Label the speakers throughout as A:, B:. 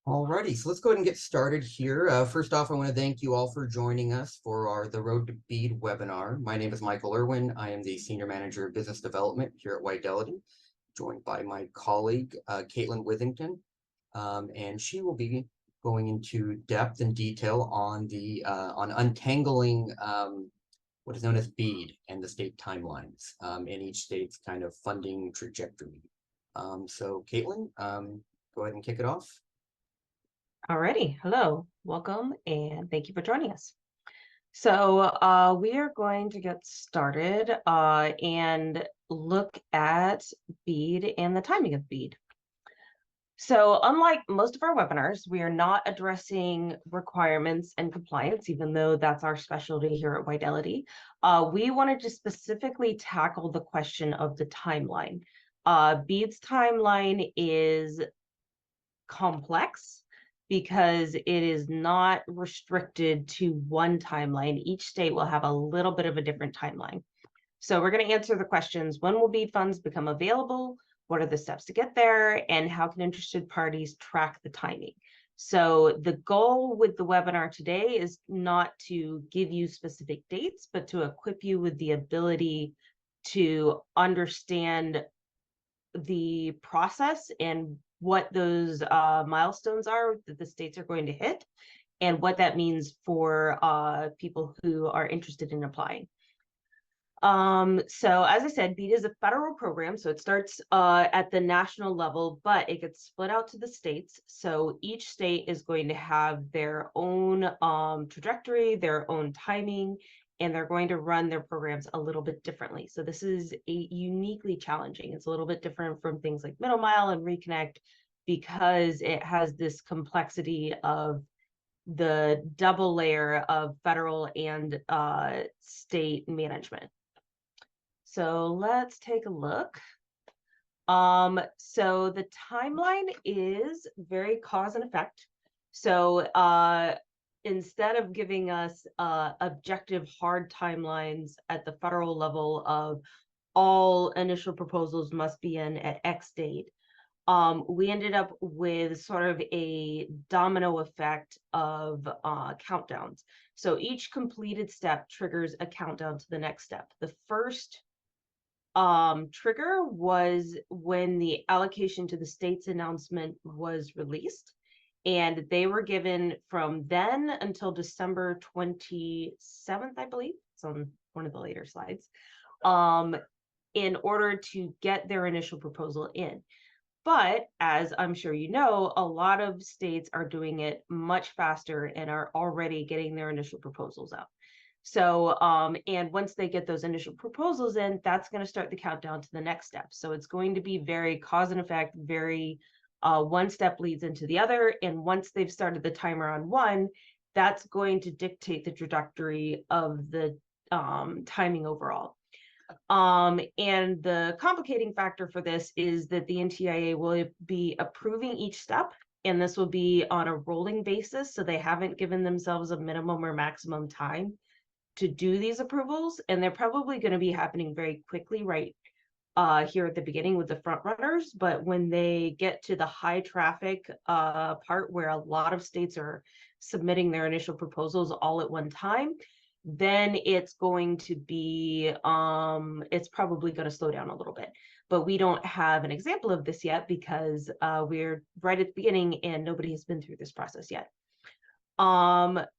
A: Alrighty, so let's go ahead and get started here. First off, I want to thank you all for joining us for our The Road to BEAD webinar. My name is Michael Irwin. I am the Senior Manager of Business Development here at Widelity, joined by my colleague, Caitlin Withington, and she will be going into depth and detail on on untangling what is known as BEAD and the state timelines in each state's kind of funding trajectory. So Caitlin, go ahead and kick it off.
B: Alrighty, hello, welcome, and thank you for joining us. So we are going to get started and look at BEAD and the timing of BEAD. So unlike most of our webinars, we are not addressing requirements and compliance, even though that's our specialty here at Widelity. We wanted to specifically tackle the question of the timeline. BEAD's timeline is complex because it is not restricted to one timeline. Each state will have a little bit of a different timeline. So we're going to answer the questions: when will BEAD funds become available? What are the steps to get there? And how can interested parties track the timing? So the goal with the webinar today is not to give you specific dates, but to equip you with the ability to understand the process and what those milestones are that the states are going to hit, and what that means for people who are interested in applying. So as I said, BEAD is a federal program, so it starts at the national level, but it gets split out to the states. So each state is going to have their own trajectory, their own timing, and they're going to run their programs a little bit differently. So this is uniquely challenging. It's a little bit different from things like Middle Mile and Reconnect because it has this complexity of the double layer of federal and state management. So let's take a look. So the timeline is very cause and effect. So instead of giving us objective hard timelines at the federal level of all initial proposals must be in at X date, we ended up with sort of a domino effect of countdowns. So each completed step triggers a countdown to the next step. The first trigger was when the allocation to the states announcement was released, and they were given from then until December 27th, I believe. It's on one of the later slides, in order to get their initial proposal in. But as I'm sure you know, a lot of states are doing it much faster and are already getting their initial proposals out. So, and once they get those initial proposals in, that's going to start the countdown to the next step. So it's going to be very cause and effect, very one step leads into the other. And once they've started the timer on one, that's going to dictate the trajectory of the timing overall. And the complicating factor for this is that the NTIA will be approving each step, and this will be on a rolling basis. So they haven't given themselves a minimum or maximum time to do these approvals, and they're probably going to be happening very quickly right here at the beginning with the front runners. But when they get to the high traffic part where a lot of states are submitting their initial proposals all at one time, then it's going to be it's probably going to slow down a little bit. But we don't have an example of this yet because we're right at the beginning and nobody has been through this process yet. But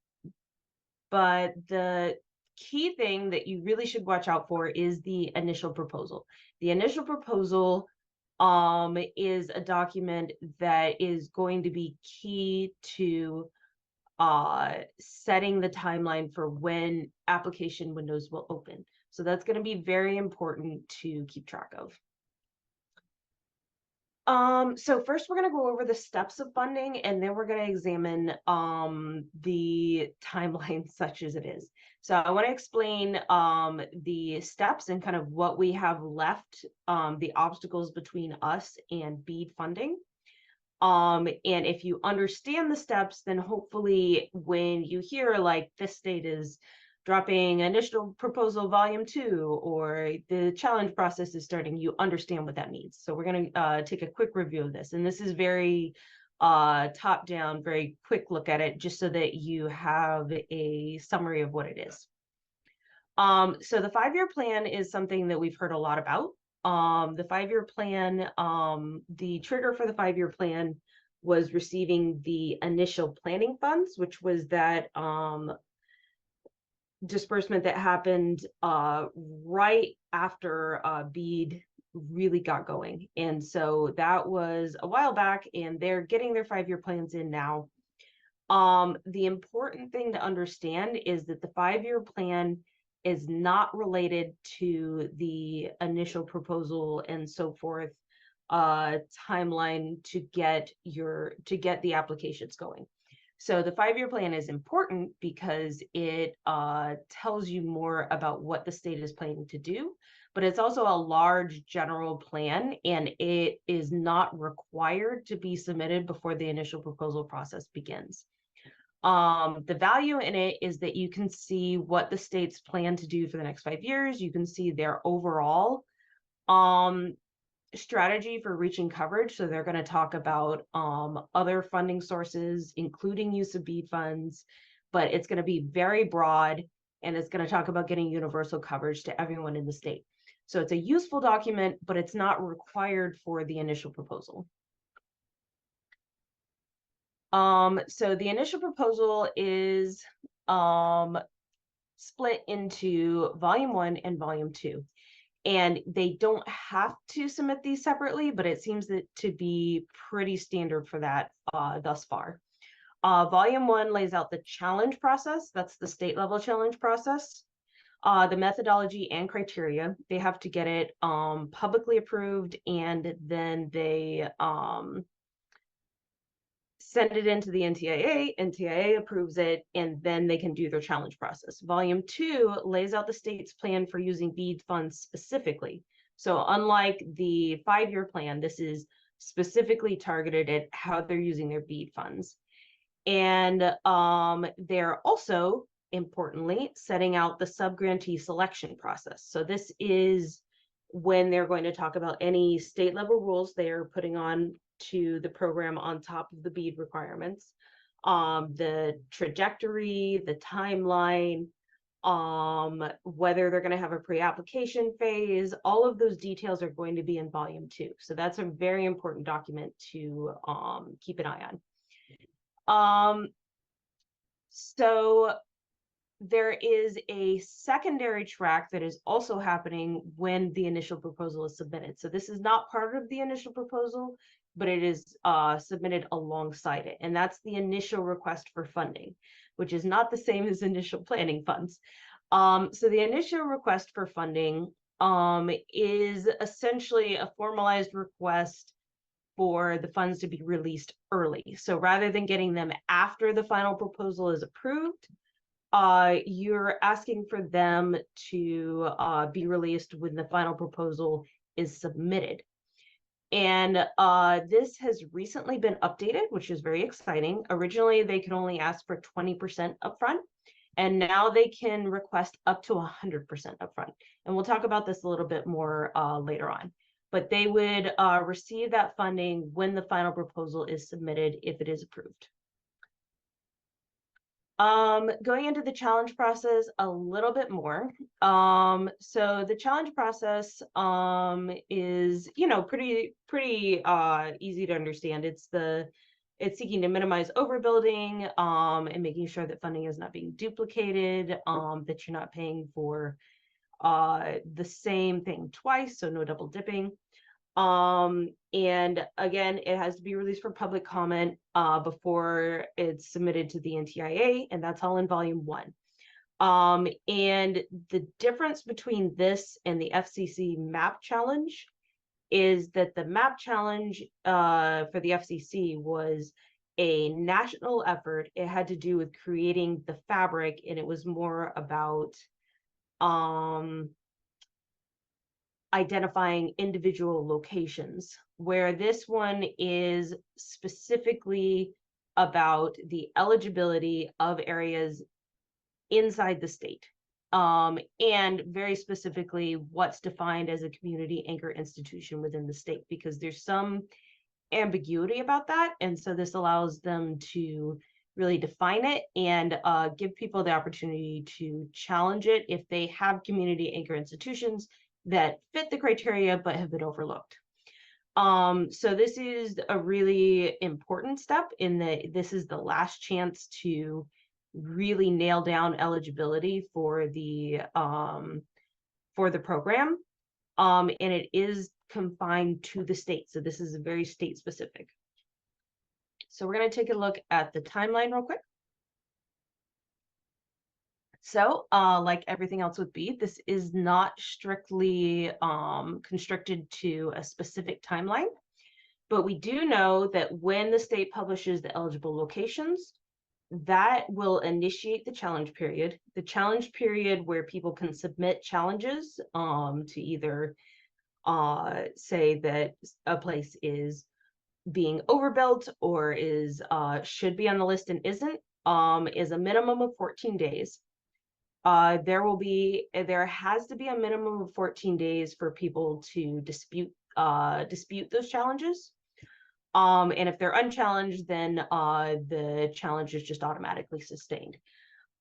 B: the key thing that you really should watch out for is the initial proposal. The initial proposal is a document that is going to be key to setting the timeline for when application windows will open. So that's going to be very important to keep track of. So first we're going to go over the steps of funding, and then we're going to examine the timeline such as it is. So I want to explain the steps and kind of what we have left, the obstacles between us and BEAD funding. And if you understand the steps, then hopefully when you hear like this state is dropping initial proposal volume 2 or the challenge process is starting, you understand what that means. So we're going to take a quick review of this. And this is very top down, very quick look at it, just so that you have a summary of what it is. So the 5-year plan is something that we've heard a lot about. The 5-year plan, the trigger for the 5-year plan was receiving the initial planning funds, which was that disbursement that happened right after BEAD really got going. And so that was a while back, and they're getting their 5-year plans in now. The important thing to understand is that the 5-year plan is not related to the initial proposal and so forth timeline to get the applications going. So the 5-year plan is important because it tells you more about what the state is planning to do, but it's also a large general plan, and it is not required to be submitted before the initial proposal process begins. The value in it is that you can see what the states plan to do for the next 5 years. You can see their overall strategy for reaching coverage. So they're going to talk about other funding sources, including use of BEAD funds, but it's going to be very broad, and it's going to talk about getting universal coverage to everyone in the state. So it's a useful document, but it's not required for the initial proposal. So the initial proposal is split into volume 1 and volume 2. And they don't have to submit these separately, but it seems to be pretty standard for that thus far. Volume 1 lays out the challenge process. That's the state level challenge process. The methodology and criteria. They have to get it publicly approved, and then they send it into the NTIA, NTIA approves it, and then they can do their challenge process. Volume 2 lays out the state's plan for using BEAD funds specifically. So unlike the 5-year plan, this is specifically targeted at how they're using their BEAD funds. And they're also, importantly, setting out the subgrantee selection process. So this is when they're going to talk about any state level rules they are putting on to the program on top of the BEAD requirements, the trajectory, the timeline, whether they're going to have a pre-application phase. All of those details are going to be in volume 2. So that's a very important document to keep an eye on. So there is a secondary track that is also happening when the initial proposal is submitted. So this is not part of the initial proposal, but it is submitted alongside it. And that's the initial request for funding, which is not the same as initial planning funds. So the initial request for funding is essentially a formalized request for the funds to be released early. So rather than getting them after the final proposal is approved, you're asking for them to be released when the final proposal is submitted. And this has recently been updated, which is very exciting. Originally, they could only ask for 20% upfront, and now they can request up to 100% upfront. And we'll talk about this a little bit more later on. But they would receive that funding when the final proposal is submitted if it is approved. Going into the challenge process a little bit more. So the challenge process is, pretty easy to understand. It's seeking to minimize overbuilding and making sure that funding is not being duplicated, that you're not paying for the same thing twice, so no double dipping. And again, it has to be released for public comment before it's submitted to the NTIA, and that's all in volume 1. And the difference between this and the FCC MAP challenge is that the MAP challenge for the FCC was a national effort. It had to do with creating the fabric, and it was more about identifying individual locations, where this one is specifically about the eligibility of areas inside the state, and very specifically what's defined as a community anchor institution within the state, because there's some ambiguity about that. And so this allows them to really define it and give people the opportunity to challenge it if they have community anchor institutions that fit the criteria but have been overlooked. So this is a really important step in that this is the last chance to really nail down eligibility for the program. And it is confined to the state. So this is very state specific. So we're going to take a look at the timeline real quick. So like everything else with BEAD, this is not strictly constricted to a specific timeline, but we do know that when the state publishes the eligible locations, that will initiate the challenge period. The challenge period where people can submit challenges to either say that a place is being overbuilt or is should be on the list and isn't, is a minimum of 14 days. There has to be a minimum of 14 days for people to dispute those challenges. And if they're unchallenged, then the challenge is just automatically sustained.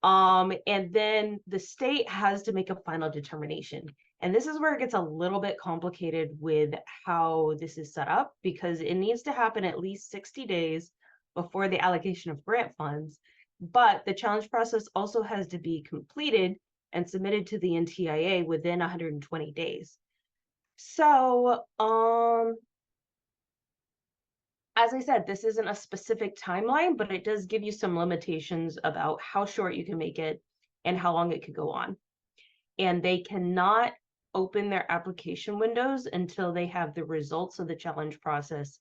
B: And then the state has to make a final determination. And this is where it gets a little bit complicated with how this is set up, because it needs to happen at least 60 days before the allocation of grant funds. But the challenge process also has to be completed and submitted to the NTIA within 120 days. So, as I said, this isn't a specific timeline, but it does give you some limitations about how short you can make it and how long it could go on. And they cannot open their application windows until they have the results of the challenge process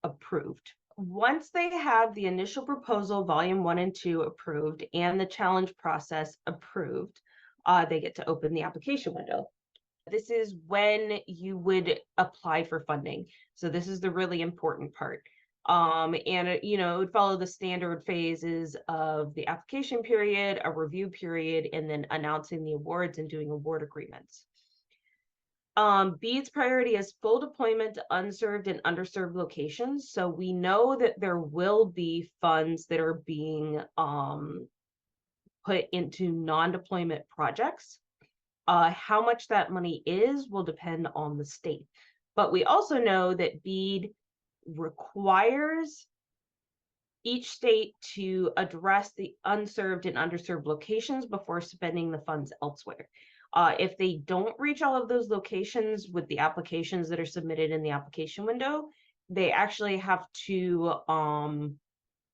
B: approved. Once they have the initial proposal, volume 1 and 2 approved, and the challenge process approved, they get to open the application window. This is when you would apply for funding. So this is the really important part. And it would follow the standard phases of the application period, a review period, and then announcing the awards and doing award agreements. BEAD's priority is full deployment to unserved and underserved locations. So we know that there will be funds that are being put into non-deployment projects. How much that money is will depend on the state. But we also know that BEAD requires each state to address the unserved and underserved locations before spending the funds elsewhere. If they don't reach all of those locations with the applications that are submitted in the application window, they actually have to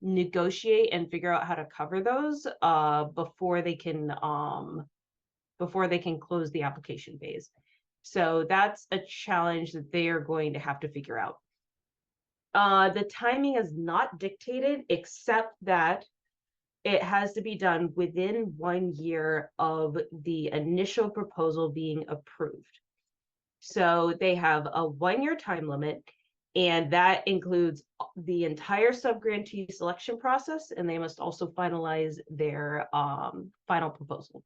B: negotiate and figure out how to cover those before they can close the application phase. So that's a challenge that they are going to have to figure out. The timing is not dictated, except that it has to be done within 1 year of the initial proposal being approved. So they have a 1-year time limit, and that includes the entire subgrantee selection process, and they must also finalize their final proposal.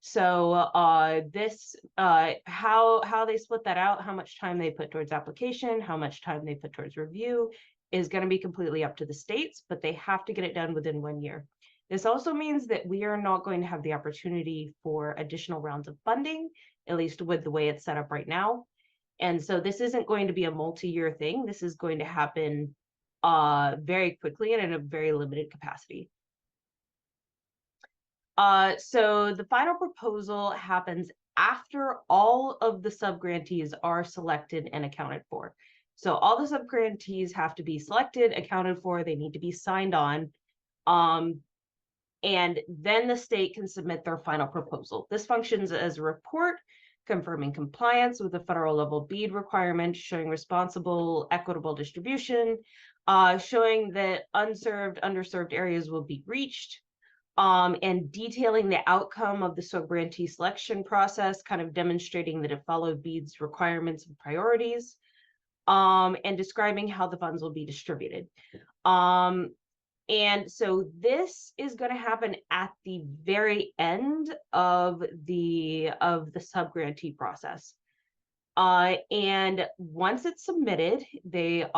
B: So how they split that out, how much time they put towards application, how much time they put towards review, is going to be completely up to the states, but they have to get it done within 1 year. This also means that we are not going to have the opportunity for additional rounds of funding, at least with the way it's set up right now. And so this isn't going to be a multi-year thing. This is going to happen very quickly and in a very limited capacity. So the final proposal happens after all of the subgrantees are selected and accounted for. So all the subgrantees have to be selected, accounted for, they need to be signed on. And then the state can submit their final proposal. This functions as a report confirming compliance with the federal level BEAD requirements, showing responsible, equitable distribution, showing that unserved, underserved areas will be reached, and detailing the outcome of the subgrantee selection process, kind of demonstrating that it followed BEAD's requirements and priorities, and describing how the funds will be distributed. And so this is going to happen at the very end of the subgrantee process. And once it's submitted, the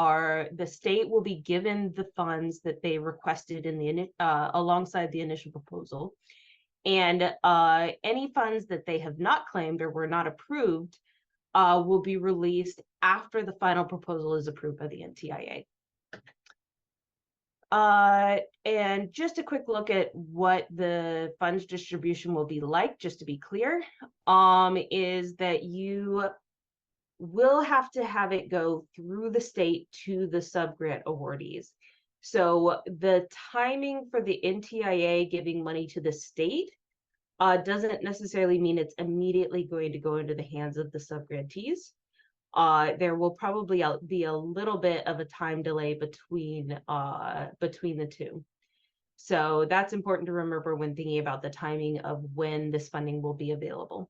B: state will be given the funds that they requested in the alongside the initial proposal. And any funds that they have not claimed or were not approved will be released after the final proposal is approved by the NTIA. And just a quick look at what the funds distribution will be like, just to be clear, is that you will have to have it go through the state to the subgrant awardees. So the timing for the NTIA giving money to the state doesn't necessarily mean it's immediately going to go into the hands of the subgrantees. There will probably be a little bit of a time delay between the two. So that's important to remember when thinking about the timing of when this funding will be available.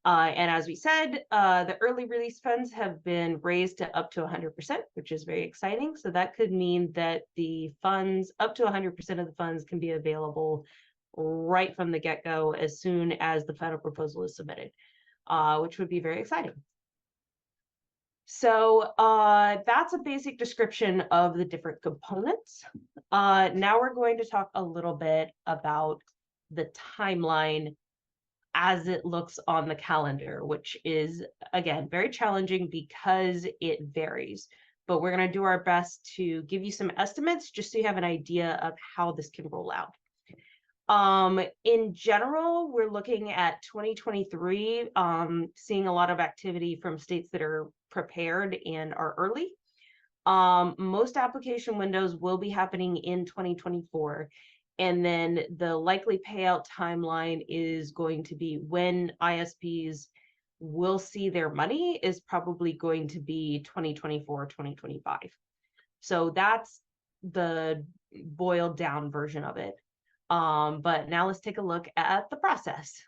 B: And as we said, the early release funds have been raised to up to 100%, which is very exciting. So that could mean that the funds, up to 100% of the funds, can be available right from the get-go as soon as the final proposal is submitted, which would be very exciting. So that's a basic description of the different components. Now we're going to talk a little bit about the timeline as it looks on the calendar, which is, again, very challenging because it varies. But we're going to do our best to give you some estimates just so you have an idea of how this can roll out. In general, we're looking at 2023, seeing a lot of activity from states that are prepared and are early. Most application windows will be happening in 2024. And then the likely payout timeline is going to be when ISPs will see their money is probably going to be 2024, 2025. So that's the boiled down version of it. But now let's take a look at the process.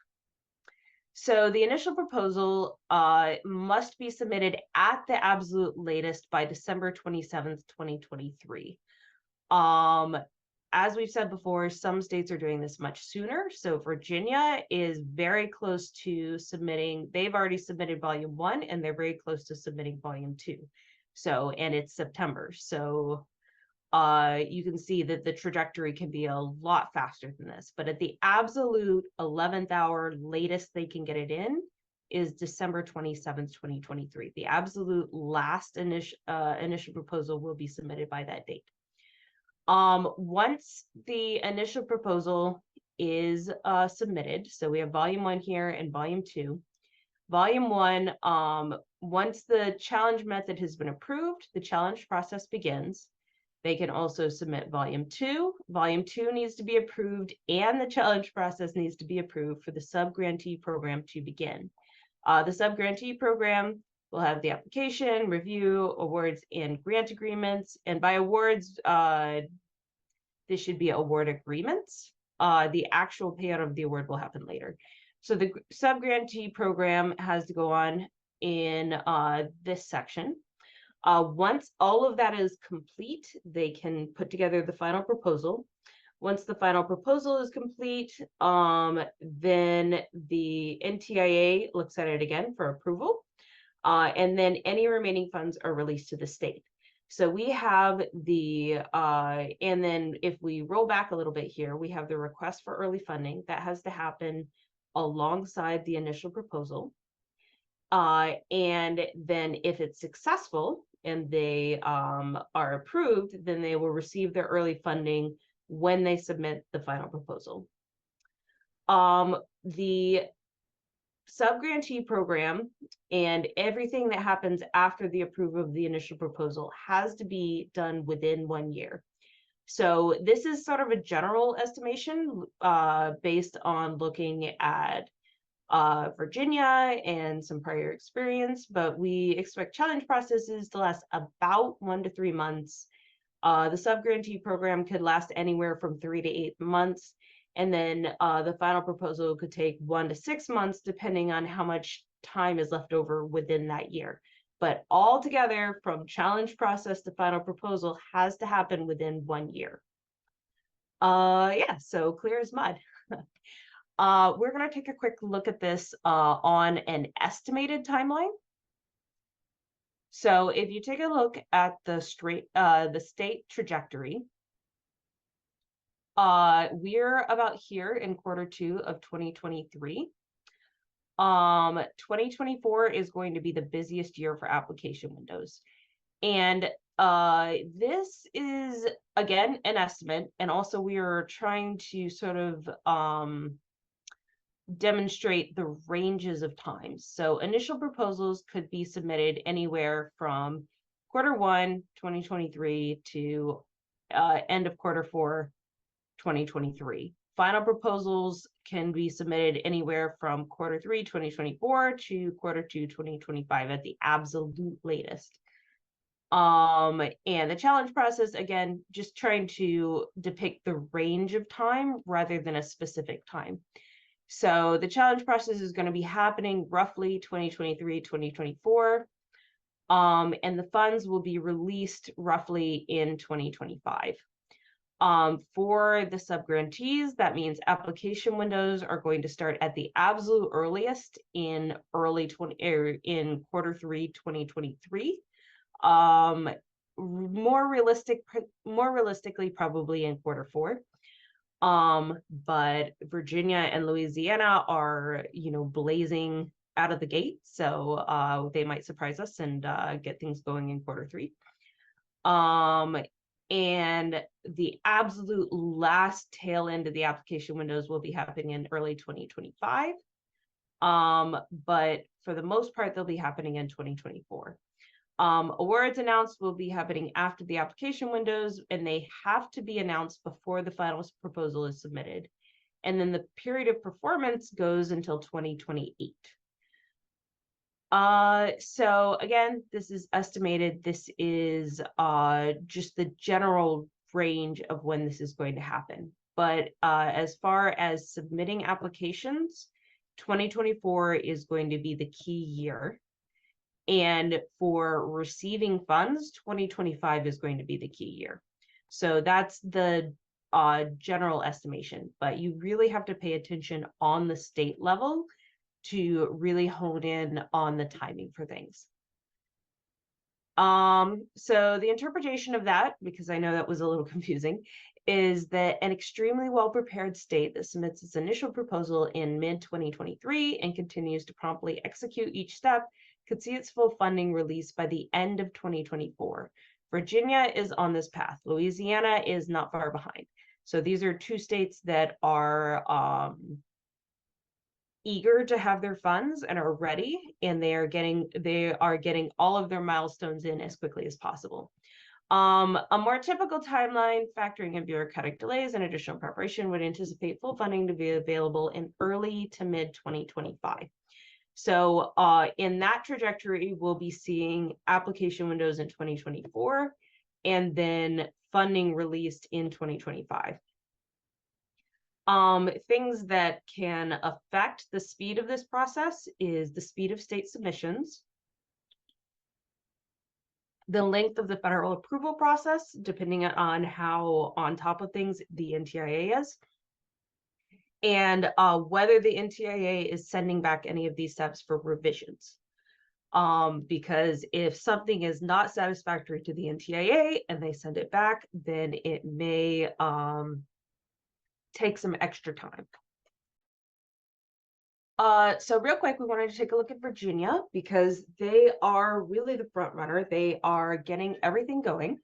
B: So the initial proposal must be submitted at the absolute latest by December 27th, 2023. As we've said before, some states are doing this much sooner. So Virginia is very close to submitting. They've already submitted volume 1 and they're very close to submitting volume 2. So, and it's September. So you can see that the trajectory can be a lot faster than this, but at the absolute 11th hour latest they can get it in is December 27th, 2023. The absolute last initial proposal will be submitted by that date. Once the initial proposal is submitted, so we have volume 1 here and volume 2. Volume 1, once the challenge method has been approved, the challenge process begins. They can also submit volume 2. Volume 2 needs to be approved and the challenge process needs to be approved for the sub-grantee program to begin. The sub-grantee program will have the application, review, awards, and grant agreements. And by awards, this should be award agreements. The actual payout of the award will happen later. So the sub-grantee program has to go on in this section. Once all of that is complete, they can put together the final proposal. Once the final proposal is complete, then the NTIA looks at it again for approval. And then any remaining funds are released to the state. So we have the, and then if we roll back a little bit here, we have the request for early funding that has to happen alongside the initial proposal. And then if it's successful and they are approved, then they will receive their early funding when they submit the final proposal. The sub-grantee program and everything that happens after the approval of the initial proposal has to be done within 1 year. So this is sort of a general estimation based on looking at Virginia and some prior experience, but we expect challenge processes to last about 1 to 3 months. The sub-grantee program could last anywhere from 3 to 8 months. And then the final proposal could take 1 to 6 months, depending on how much time is left over within that year. But all together, from challenge process to final proposal, has to happen within 1 year. Yeah, so clear as mud. We're going to take a quick look at this on an estimated timeline. So if you take a look at the state trajectory, we're about here in Q2 of 2023. 2024 is going to be the busiest year for application windows. And this is, again, an estimate. And also we are trying to sort of demonstrate the ranges of times. So initial proposals could be submitted anywhere from Q1 2023 to end of Q4 2023. Final proposals can be submitted anywhere from Q3 2024 to Q2 2025 at the absolute latest. And the challenge process, again, just trying to depict the range of time rather than a specific time. So the challenge process is going to be happening roughly 2023, 2024. And the funds will be released roughly in 2025. For the subgrantees, that means application windows are going to start at the absolute earliest in in Q3 2023. More realistically, probably in Q4. But Virginia and Louisiana are, blazing out of the gate, so they might surprise us and get things going in Q3. And the absolute last tail end of the application windows will be happening in early 2025. But for the most part, they'll be happening in 2024. Awards announced will be happening after the application windows, and they have to be announced before the final proposal is submitted. And then the period of performance goes until 2028. So again, this is estimated. This is just the general range of when this is going to happen. But as far as submitting applications, 2024 is going to be the key year. And for receiving funds, 2025 is going to be the key year. So that's the general estimation, but you really have to pay attention on the state level to really hone in on the timing for things. So the interpretation of that, because I know that was a little confusing, is that an extremely well-prepared state that submits its initial proposal in mid-2023 and continues to promptly execute each step could see its full funding released by the end of 2024. Virginia is on this path. Louisiana is not far behind. So these are two states that are eager to have their funds and are ready, and they are getting all of their milestones in as quickly as possible. A more typical timeline, factoring in bureaucratic delays and additional preparation, would anticipate full funding to be available in early to mid 2025. So in that trajectory, we'll be seeing application windows in 2024 and then funding released in 2025. Things that can affect the speed of this process is the speed of state submissions, the length of the federal approval process, depending on how on top of things the NTIA is, and whether the NTIA is sending back any of these steps for revisions. Because if something is not satisfactory to the NTIA and they send it back, then it may take some extra time. So real quick, we wanted to take a look at Virginia because they are really the front runner. They are getting everything going.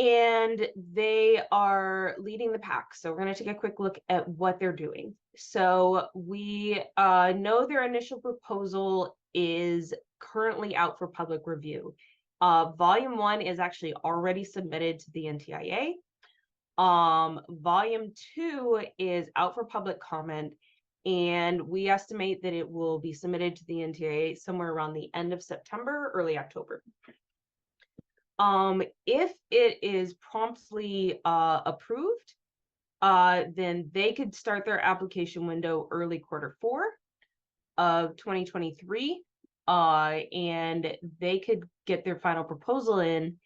B: And they are leading the pack. So we're going to take a quick look at what they're doing. So we know their initial proposal is currently out for public review. Volume 1 is actually already submitted to the NTIA. Volume 2 is out for public comment, and we estimate that it will be submitted to the NTIA somewhere around the end of September, early October. If it is promptly approved, then they could start their application window early Q4 of 2023, and they could get their final proposal in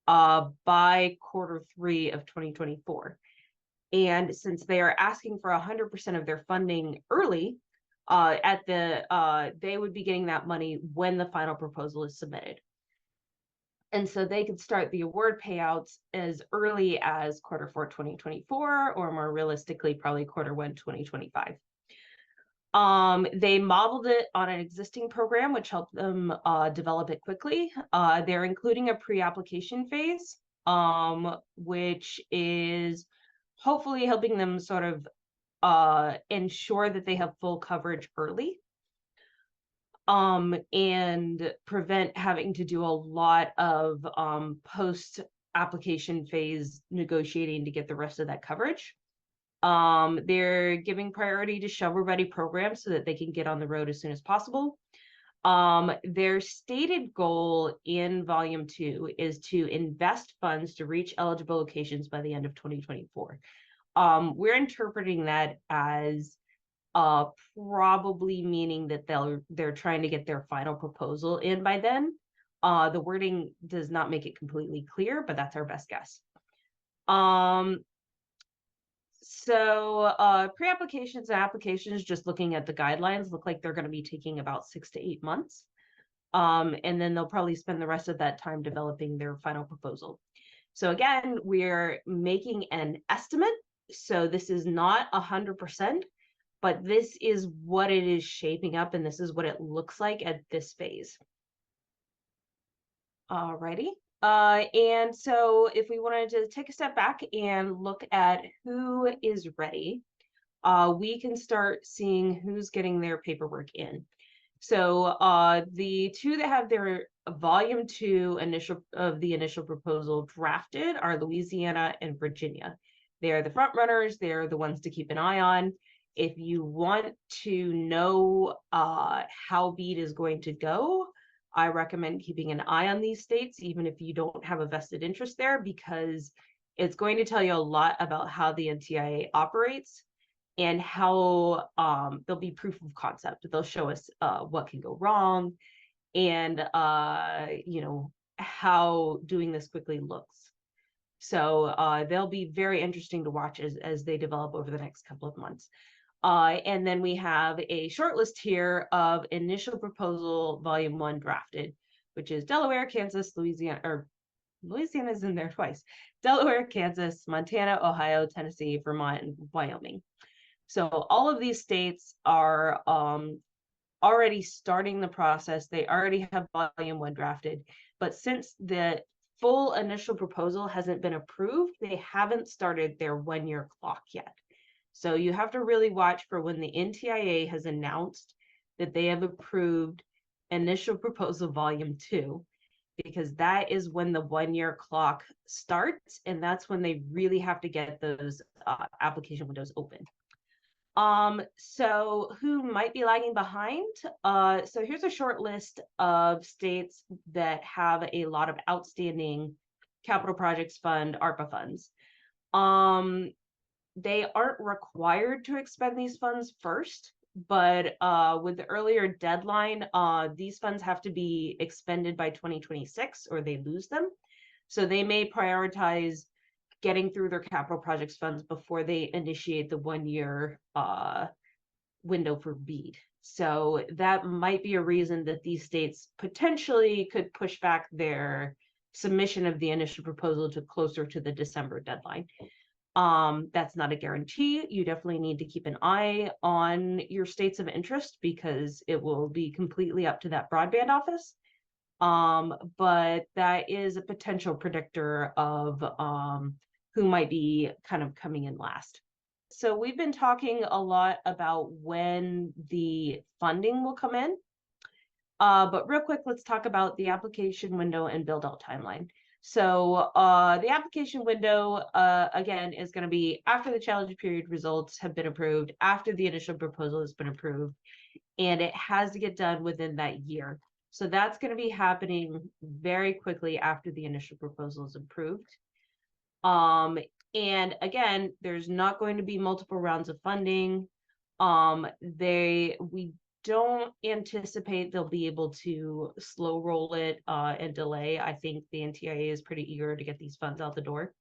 B: by Q3 of 2024. And since they are asking for 100% of their funding early, they would be getting that money when the final proposal is submitted. And so they could start the award payouts as early as Q4 2024, or more realistically, probably Q1 2025. They modeled it on an existing program, which helped them develop it quickly. They're including a pre-application phase, which is hopefully helping them sort of ensure that they have full coverage early, and prevent having to do a lot of post-application phase negotiating to get the rest of that coverage. They're giving priority to shovel-ready programs so that they can get on the road as soon as possible. Their stated goal in Volume 2 is to invest funds to reach eligible locations by the end of 2024. We're interpreting that as probably meaning that they're trying to get their final proposal in by then. The wording does not make it completely clear, but that's our best guess. So pre-applications and applications, just looking at the guidelines, look like they're going to be taking about 6 to 8 months. And then they'll probably spend the rest of that time developing their final proposal. So again, we're making an estimate. So this is not 100%, but this is what it is shaping up, and this is what it looks like at this phase. Alrighty. And so if we wanted to take a step back and look at who is ready, we can start seeing who's getting their paperwork in. So the two that have their Volume 2 initial proposal drafted are Louisiana and Virginia. They are the front runners. They're the ones to keep an eye on. If you want to know how BEAD is going to go, I recommend keeping an eye on these states, even if you don't have a vested interest there, because it's going to tell you a lot about how the NTIA operates and how there'll be proof of concept. They'll show us what can go wrong and, you know, how doing this quickly looks. So they'll be very interesting to watch as they develop over the next couple of months. And then we have a short list here of initial proposal Volume 1 drafted, which is Delaware, Kansas, Louisiana, or Louisiana's in there twice. Delaware, Kansas, Montana, Ohio, Tennessee, Vermont, and Wyoming. So all of these states are already starting the process. They already have Volume 1 drafted, but since the full initial proposal hasn't been approved, they haven't started their 1-year clock yet. So you have to really watch for when the NTIA has announced that they have approved initial proposal Volume 2, because that is when the 1-year clock starts, and that's when they really have to get those application windows open. So who might be lagging behind? So here's a short list of states that have a lot of outstanding Capital Projects Fund, ARPA funds. They aren't required to expend these funds first, but with the earlier deadline, these funds have to be expended by 2026 or they lose them. So they may prioritize getting through their capital projects funds before they initiate the 1-year window for BEAD. So that might be a reason that these states potentially could push back their submission of the initial proposal to closer to the December deadline. That's not a guarantee. You definitely need to keep an eye on your states of interest because it will be completely up to that broadband office. But that is a potential predictor of who might be kind of coming in last. So we've been talking a lot about when the funding will come in. But real quick, let's talk about the application window and build out timeline. So the application window, again, is going to be after the challenge period results have been approved, after the initial proposal has been approved, and it has to get done within that year. So that's going to be happening very quickly after the initial proposal is approved. And again, there's not going to be multiple rounds of funding. We don't anticipate they'll be able to slow roll it and delay. I think the NTIA is pretty eager to get these funds out the door.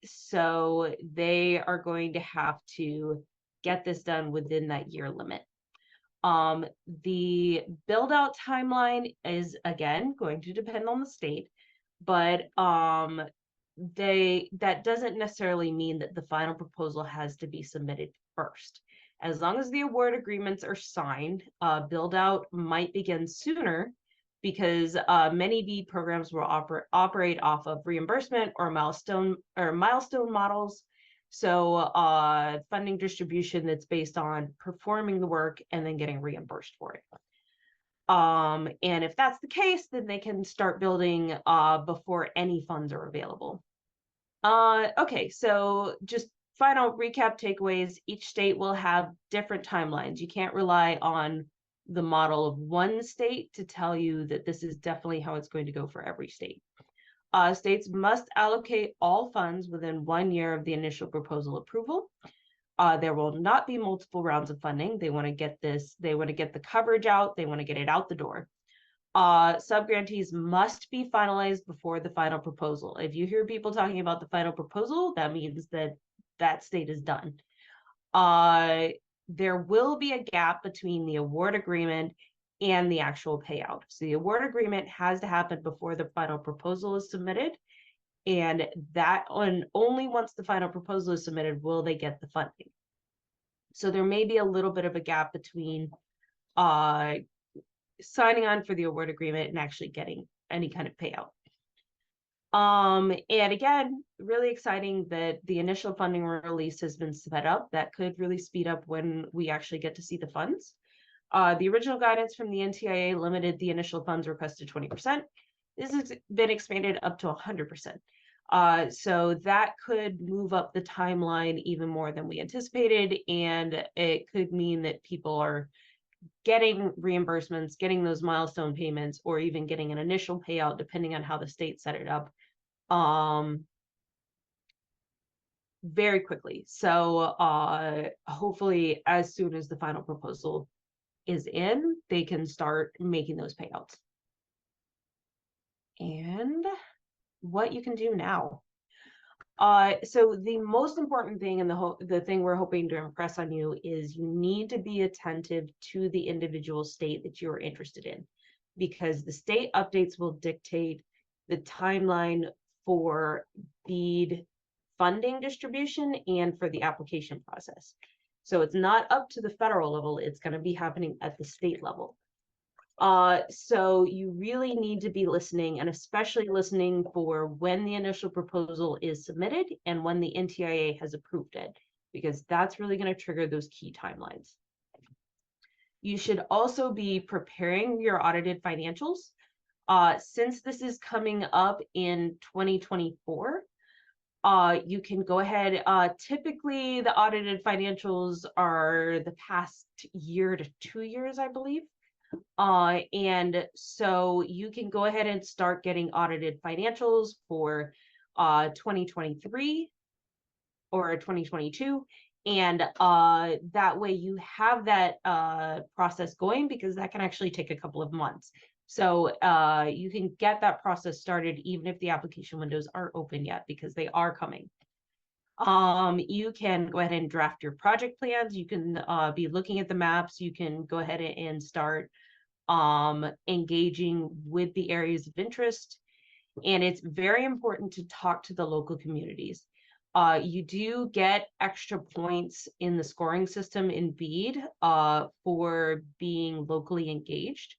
B: So they are going to have to get this done within that year limit. The build out timeline is again going to depend on the state, but that doesn't necessarily mean that the final proposal has to be submitted first. As long as the award agreements are signed, build out might begin sooner because many BEAD programs will operate off of reimbursement or milestone models. So funding distribution that's based on performing the work and then getting reimbursed for it. And if that's the case, then they can start building before any funds are available. Okay, so just final recap takeaways. Each state will have different timelines. You can't rely on the model of one state to tell you that this is definitely how it's going to go for every state. States must allocate all funds within 1 year of the initial proposal approval. There will not be multiple rounds of funding. They want to get the coverage out, they want to get it out the door. Subgrantees must be finalized before the final proposal. If you hear people talking about the final proposal, that means that that state is done. There will be a gap between the award agreement and the actual payout. So the award agreement has to happen before the final proposal is submitted. And that only once the final proposal is submitted will they get the funding. So there may be a little bit of a gap between signing on for the award agreement and actually getting any kind of payout. And again, really exciting that the initial funding release has been sped up. That could really speed up when we actually get to see the funds. The original guidance from the NTIA limited the initial funds request to 20%. This has been expanded up to 100%. So that could move up the timeline even more than we anticipated, and it could mean that people are getting reimbursements, getting those milestone payments, or even getting an initial payout, depending on how the state set it up, very quickly. So hopefully as soon as the final proposal is in, they can start making those payouts. And what you can do now. So the most important thing and the thing we're hoping to impress on you is you need to be attentive to the individual state that you're interested in, because the state updates will dictate the timeline for BEAD funding distribution and for the application process. So it's not up to the federal level, it's going to be happening at the state level. So you really need to be listening, and especially listening for when the initial proposal is submitted and when the NTIA has approved it, because that's really going to trigger those key timelines. You should also be preparing your audited financials. Since this is coming up in 2024, you can go ahead. Typically, the audited financials are the past year to 2 years, I believe. And so you can go ahead and start getting audited financials for 2023 or 2022. And that way you have that process going, because that can actually take a couple of months. So you can get that process started even if the application windows aren't open yet, because they are coming. You can go ahead and draft your project plans. You can be looking at the maps. You can go ahead and start engaging with the areas of interest. And it's very important to talk to the local communities. You do get extra points in the scoring system in BEAD for being locally engaged.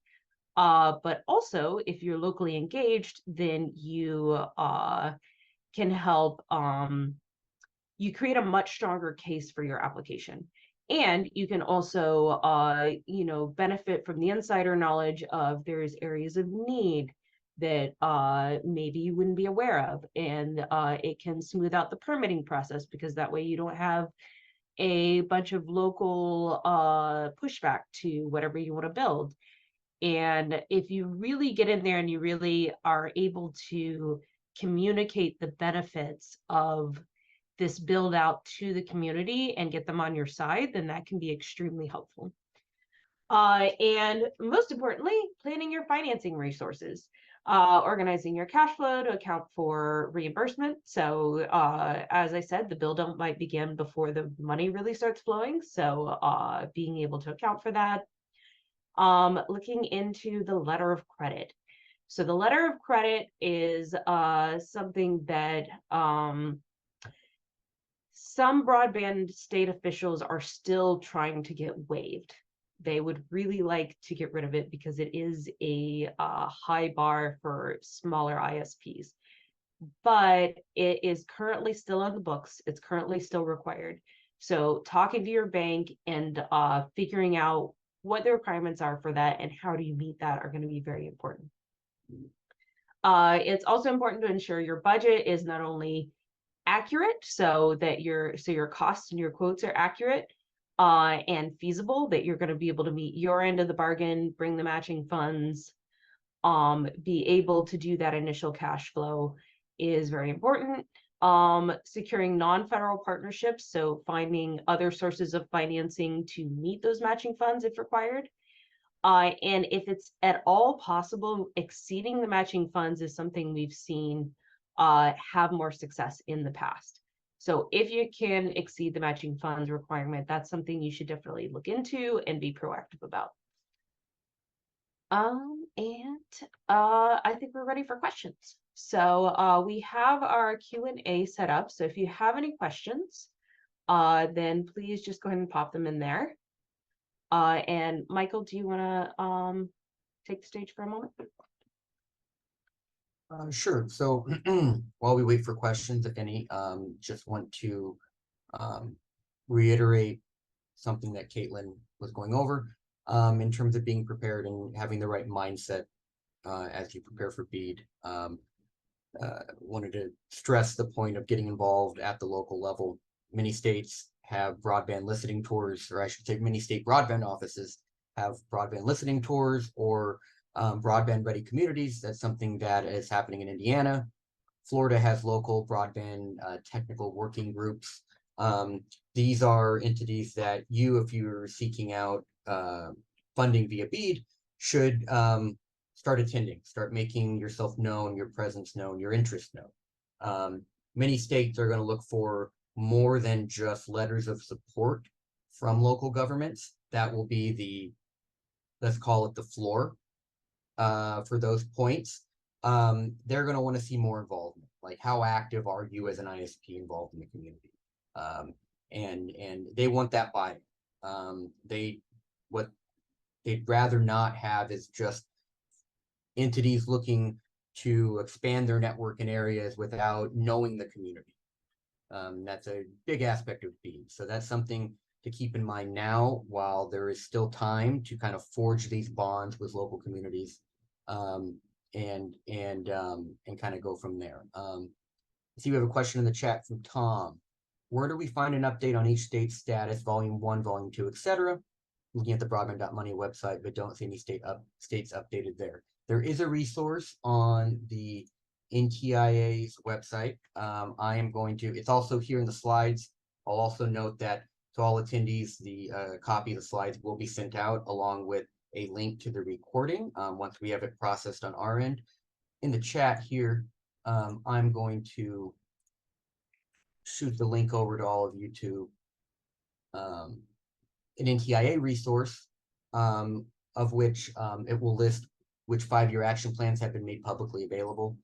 B: But also, if you're locally engaged, then you can help, you create a much stronger case for your application. And you can also, benefit from the insider knowledge of there's areas of need that maybe you wouldn't be aware of. And it can smooth out the permitting process, because that way you don't have a bunch of local pushback to whatever you want to build. And if you really get in there and you really are able to communicate the benefits of this build out to the community and get them on your side, then that can be extremely helpful. And most importantly, planning your financing resources. Organizing your cash flow to account for reimbursement. So as I said, the bill don't might begin before the money really starts flowing. So being able to account for that. Looking into the letter of credit. So the letter of credit is something that some broadband state officials are still trying to get waived. They would really like to get rid of it because it is a high bar for smaller ISPs. But it is currently still on the books. It's currently still required. So talking to your bank and figuring out what the requirements are for that and how do you meet that are going to be very important. It's also important to ensure your budget is not only accurate, so that your costs and your quotes are accurate and feasible, that you're going to be able to meet your end of the bargain, bring the matching funds, be able to do that initial cash flow is very important. Securing non-federal partnerships, so finding other sources of financing to meet those matching funds if required. And if it's at all possible, exceeding the matching funds is something we've seen have more success in the past. So if you can exceed the matching funds requirement, that's something you should definitely look into and be proactive about. I think we're ready for questions. So we have our Q&A set up. So if you have any questions, then please just go ahead and pop them in there. And Michael, do you want to take the stage for a moment?
A: Sure. So while we wait for questions, if any, just want to reiterate something that Caitlin was going over in terms of being prepared and having the right mindset as you prepare for BEAD. Wanted to stress the point of getting involved at the local level. Many states have broadband listening tours, or I should say many state broadband offices have broadband listening tours or broadband ready communities. That's something that is happening in Indiana. Florida has local broadband technical working groups. These are entities that you, if you're seeking out funding via BEAD, should start attending, start making yourself known, your presence known, your interest known. Many states are going to look for more than just letters of support from local governments. That will be the, let's call it the floor for those points. They're going to want to see more involvement. Like, how active are you as an ISP involved in the community? And they want that buy-in. What they'd rather not have is just entities looking to expand their network in areas without knowing the community. That's a big aspect of BEAD. So that's something to keep in mind now, while there is still time to kind of forge these bonds with local communities, and kind of go from there. I see we have a question in the chat from Tom. Where do we find an update on each state's status, volume 1, volume 2, etc.? Looking at the broadband.money website, but don't see any states updated there. There is a resource on the NTIA's website. I am going to, it's also here in the slides. I'll also note that to all attendees, the copy of the slides will be sent out along with a link to the recording once we have it processed on our end. In the chat here, I'm going to shoot the link over to all of you to an NTIA resource, of which it will list which 5-year action plans have been made publicly available,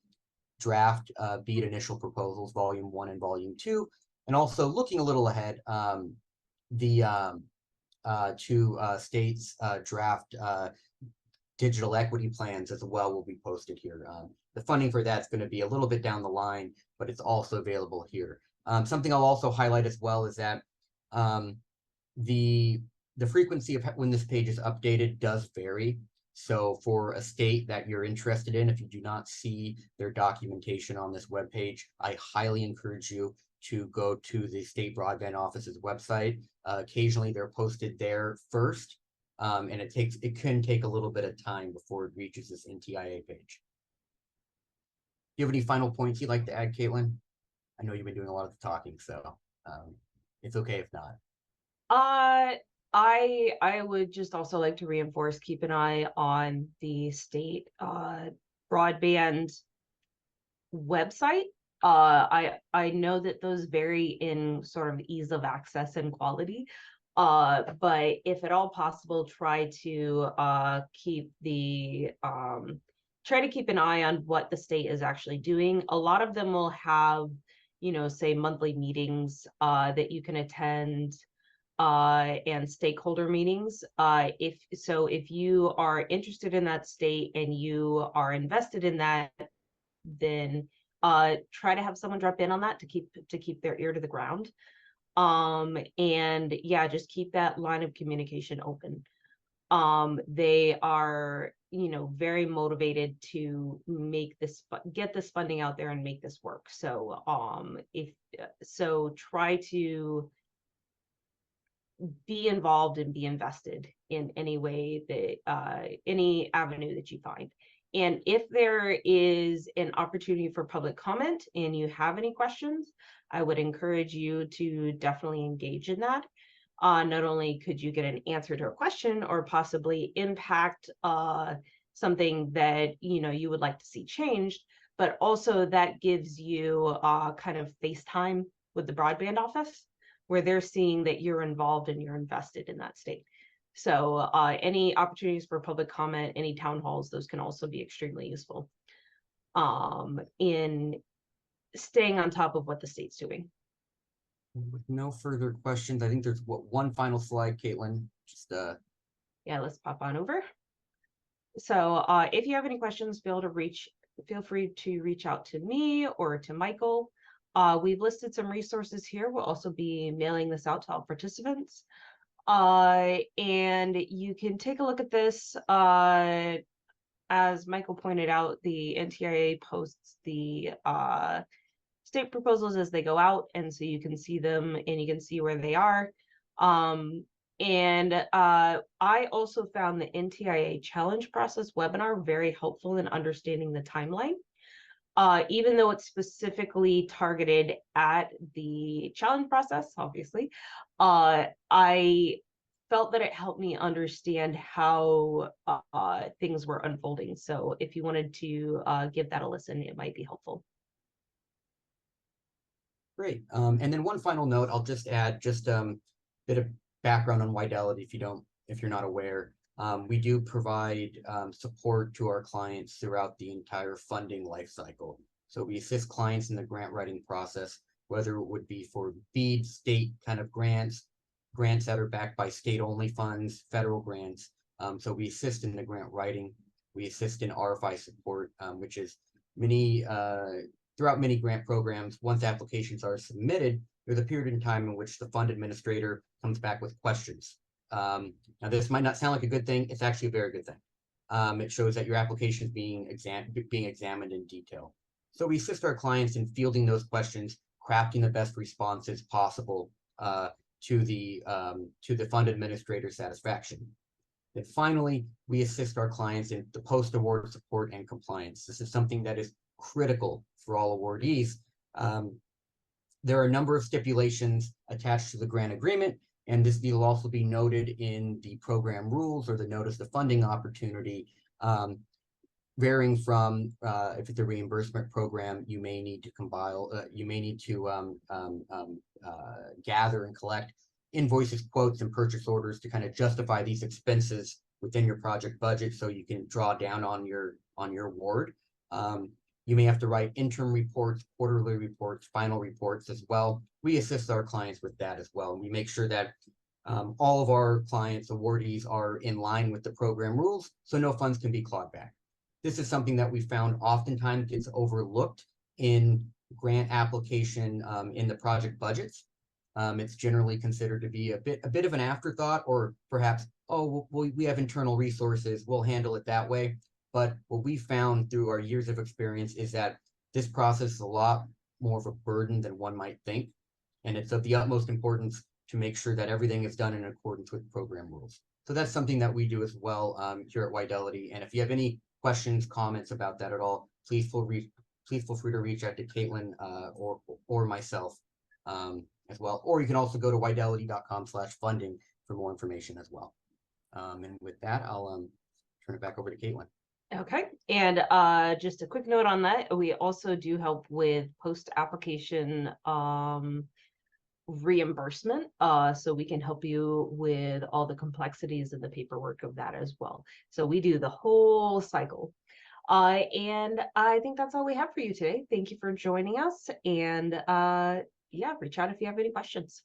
A: draft BEAD initial proposals, volume 1 and volume 2, and also looking a little ahead, the two states draft digital equity plans as well will be posted here. The funding for that's going to be a little bit down the line, but it's also available here. Something I'll also highlight as well is that the frequency of when this page is updated does vary. So for a state that you're interested in, if you do not see their documentation on this webpage, I highly encourage you to go to the state broadband office's website. Occasionally they're posted there first, and it can take a little bit of time before it reaches this NTIA page. Do you have any final points you'd like to add, Caitlin? I know you've been doing a lot of the talking, so it's okay if not.
B: I would just also like to reinforce, keep an eye on the state broadband website. I know that those vary in sort of ease of access and quality. But if at all possible, try to keep an eye on what the state is actually doing. A lot of them will have, say monthly meetings that you can attend, and stakeholder meetings. If you are interested in that state and you are invested in that, then try to have someone drop in on that to keep their ear to the ground. And yeah, just keep that line of communication open. They are, very motivated to get this funding out there and make this work. So try to be involved and be invested in any way that any avenue that you find. And if there is an opportunity for public comment and you have any questions, I would encourage you to definitely engage in that. Not only could you get an answer to a question or possibly impact something that you would like to see changed, but also that gives you kind of face time with the broadband office, where they're seeing that you're involved and you're invested in that state. So any opportunities for public comment, any town halls, those can also be extremely useful in staying on top of what the state's doing.
A: With no further questions, I think there's one final slide, Caitlin. Just
B: yeah, let's pop on over. So if you have any questions, feel free to reach out to me or to Michael. We've listed some resources here. We'll also be mailing this out to all participants. And you can take a look at this. As Michael pointed out, the NTIA posts the state proposals as they go out, and so you can see them and you can see where they are. And I also found the NTIA challenge process webinar very helpful in understanding the timeline. Even though it's specifically targeted at the challenge process, obviously, I felt that it helped me understand how things were unfolding. So if you wanted to give that a listen, it might be helpful.
A: great. And then one final note, I'll just add just a bit of background on Widelity if you're not aware. We do provide support to our clients throughout the entire funding life cycle. So we assist clients in the grant writing process, whether it would be for BEAD state kind of grants that are backed by state-only funds, federal grants. So we assist in the grant writing. We assist in RFI support, which is throughout many grant programs. Once applications are submitted, there's a period in time in which the fund administrator comes back with questions. Now, this might not sound like a good thing. It's actually a very good thing. It shows that your application is being examined in detail. So we assist our clients in fielding those questions, crafting the best responses possible to the fund administrator's satisfaction. And finally, we assist our clients in the post-award support and compliance. This is something that is critical for all awardees. There are a number of stipulations attached to the grant agreement, and this will also be noted in the program rules or the notice of funding opportunity, varying from if it's a reimbursement program, you may need to gather and collect invoices, quotes, and purchase orders to kind of justify these expenses within your project budget so you can draw down on your award. You may have to write interim reports, quarterly reports, final reports as well. We assist our clients with that as well. We make sure that all of our clients, awardees, are in line with the program rules, so no funds can be clawed back. This is something that we found oftentimes gets overlooked in grant application in the project budgets. It's generally considered to be a bit of an afterthought, or perhaps, oh, we have internal resources, we'll handle it that way. But what we found through our years of experience is that this process is a lot more of a burden than one might think. And it's of the utmost importance to make sure that everything is done in accordance with program rules. So that's something that we do as well here at Widelity. And if you have any questions, comments about that at all, please feel free to reach out to Caitlin or myself as well. Or you can also go to widelity.com/funding for more information as well. And with that, I'll turn it back over to Caitlin.
B: Okay. And just a quick note on that, we also do help with post-application reimbursement. So we can help you with all the complexities and the paperwork of that as well. So we do the whole cycle. And I think that's all we have for you today. Thank you for joining us. And yeah, reach out if you have any questions.